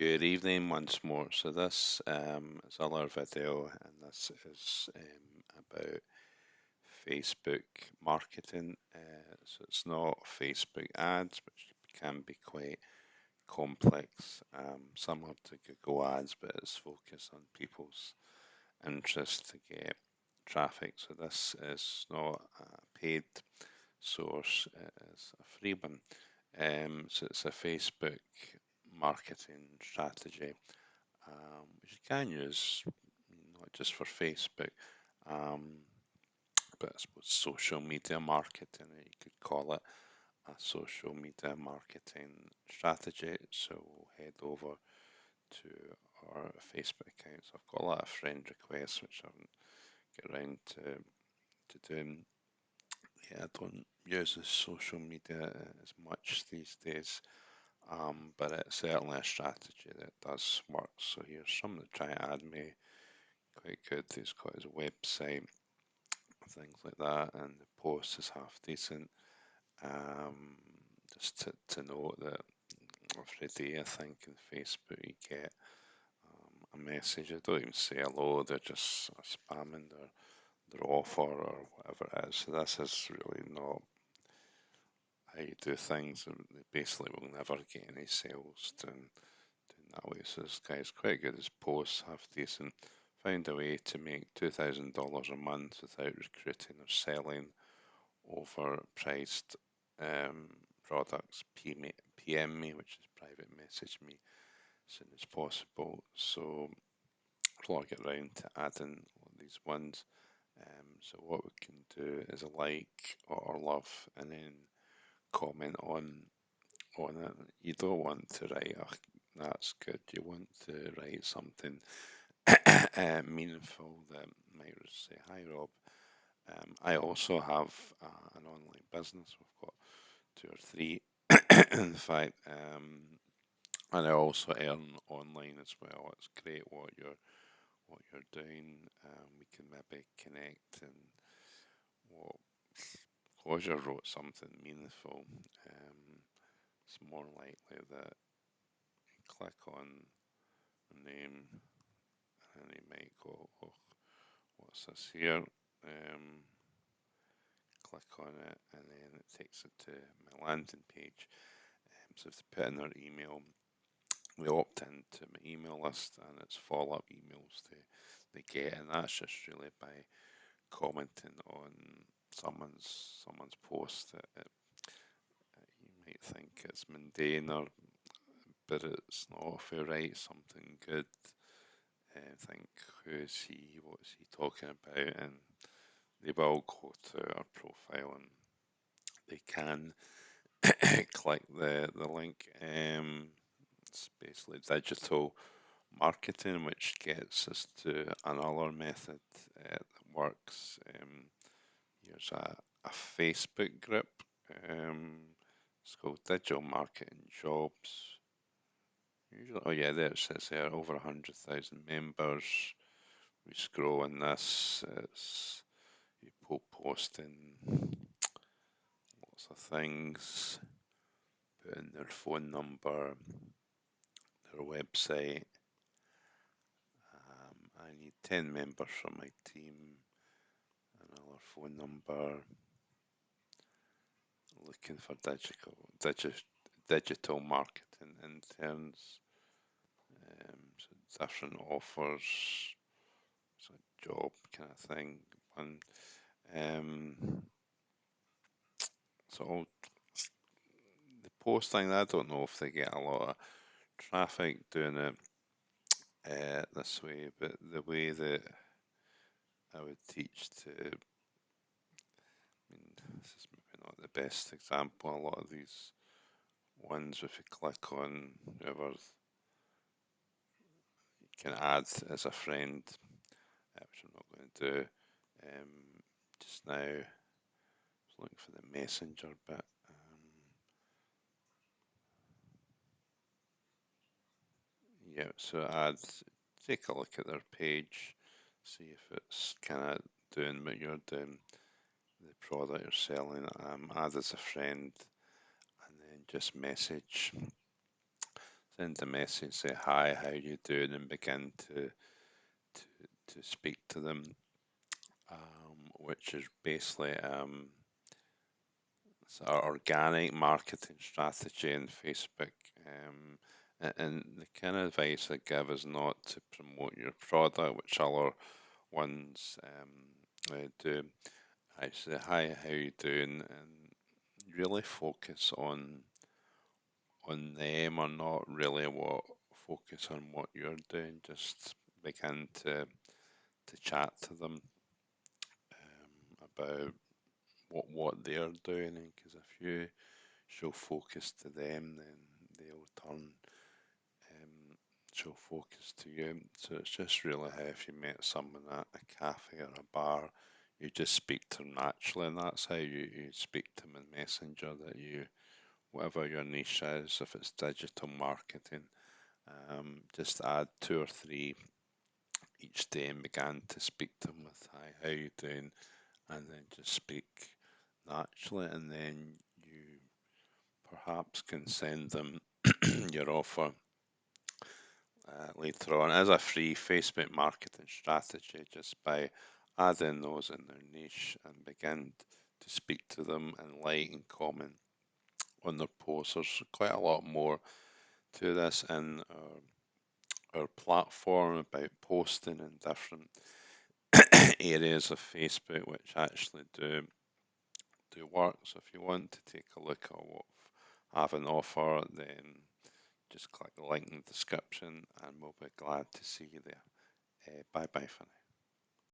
Good evening once more. So this is another video, and this is about Facebook marketing. So it's not Facebook ads, which can be quite complex, similar to Google ads, but it's focused on people's interest to get traffic. So this is not a paid source; it's a free one. So it's a Facebook marketing strategy, which you can use not just for Facebook, um, but I suppose social media marketing, you could call it a social media marketing strategy. So we'll head over to our Facebook accounts. I've got a lot of friend requests which I haven't get around to doing. Yeah, I don't use the social media as much these days. But it's certainly a strategy that does work. So here's someone to try and add me. Quite good. He's got his website, things like that, and the post is half decent. Just to note that every day I think in Facebook you get a message. They don't even say hello. They're just spamming their offer or whatever it is. So this is really not how you do things. They basically will never get any sales doing that way. So this guy's quite good. His posts half decent. Found a way to make $2,000 a month without recruiting or selling overpriced products. PM me, which is private message me as soon as possible. So I'll get around to adding all these ones. So what we can do is a like or love, and then comment on it. You don't want to write, oh, that's good. You want to write something meaningful that might say, hi Rob. I also have an online business. We've got two or three, in fact, and I also earn online as well. It's great what you're doing. We can maybe connect, and what because you wrote something meaningful, it's more likely that you click on the name and you might go, oh, what's this here? Click on it, and then it takes it to my landing page. So if they put in their email, we opt into my email list, and it's follow-up emails they get, and that's just really by commenting on someone's post. You might think it's mundane, but it's not. If we write something good, think, who is he? What is he talking about? And they will go to our profile, and they can click the link. It's basically digital marketing, which gets us to another method that works. Here's a Facebook group. It's called Digital Marketing Jobs. Usually, oh yeah, there it says there, over 100,000 members. We scroll on this, it's people posting lots of things, putting their phone number, their website. I need 10 members from my team, another phone number, looking for digital marketing interns, so different offers, so job kind of thing. One, so the posting, I don't know if they get a lot of traffic doing it this way, but the way that I would teach to, I mean, this is maybe not the best example. A lot of these ones, if you click on whoever you can add as a friend, which I'm not going to do just now. I was looking for the messenger bit. Yeah, so add, take a look at their page, see if it's kind of doing what you're doing, the product you're selling. Add as a friend, and then just message. send a message, say hi, how you doing, and begin to speak to them, which is basically it's our organic marketing strategy in Facebook. And the kind of advice I give is not to promote your product, which other ones do. I say hi, how you doing, and really focus on them, or not really what focus on what you're doing. Just begin to chat to them about what they're doing, because if you show focus to them, then they'll show focus to you. So it's just really how if you met someone at a cafe or a bar, you just speak to them naturally, and that's how you speak to them in Messenger. That you, whatever your niche is, if it's digital marketing, just add two or three each day and begin to speak to them with hi, how you doing, and then just speak naturally, and then you perhaps can send them your offer later on as a free Facebook marketing strategy, just by adding those in their niche and begin to speak to them and like and comment on their posts. There's quite a lot more to this in our platform about posting in different areas of Facebook, which actually do work. So if you want to take a look at what I have an offer, then just click the link in the description and we'll be glad to see you there. Bye bye for now.